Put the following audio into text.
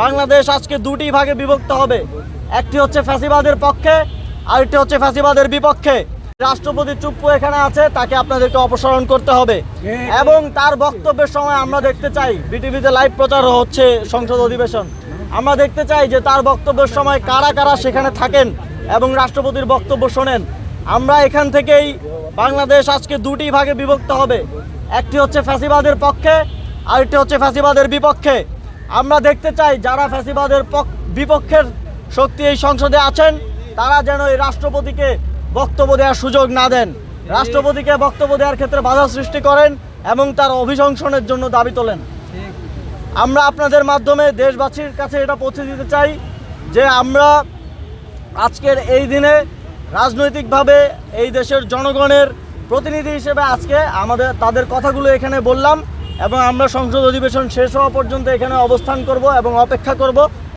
বাংলাদেশ আজকে দুটি ভাগে বিভক্ত হবে। একটি হচ্ছে ফ্যাসিবাদের পক্ষে, আরেকটি হচ্ছে ফ্যাসিবাদের বিপক্ষে। রাষ্ট্রপতি চুপ্পু এখানে আছে, তাকে আপনাদেরকে অপসারণ করতে হবে এবং তার বক্তব্যের সময় আমরা দেখতে চাই, বিটিভিতে লাইভ প্রচার হচ্ছে সংসদ অধিবেশন, আমরা দেখতে চাই যে তার বক্তব্যের সময় কারা কারা সেখানে থাকেন এবং রাষ্ট্রপতির বক্তব্য শোনেন। আমরা এখান থেকেই বাংলাদেশ আজকে দুটি ভাগে বিভক্ত হবে। একটি হচ্ছে ফ্যাসিবাদের পক্ষে, আরেকটি হচ্ছে ফ্যাসিবাদের বিপক্ষে। আমরা দেখতে চাই যারা ফ্যাসিবাদের বিপক্ষের শক্তি এই সংসদে আছেন তারা যেন এই রাষ্ট্রপতিকে বক্তব্য দেওয়ার সুযোগ না দেন, রাষ্ট্রপতিকে বক্তব্য দেওয়ার ক্ষেত্রে বাধা সৃষ্টি করেন এবং তার অভিশংসনের জন্য দাবি তোলেন। আমরা আপনাদের মাধ্যমে দেশবাসীর কাছে এটা পৌঁছে দিতে চাই যে আমরা আজকের এই দিনে রাজনৈতিকভাবে এই দেশের জনগণের প্রতিনিধি হিসেবে আজকে তাদের কথাগুলো এখানে বললাম এবং আমরা সংসদ অধিবেশন শেষ হওয়া পর্যন্ত এখানে অবস্থান করব এবং অপেক্ষা করব।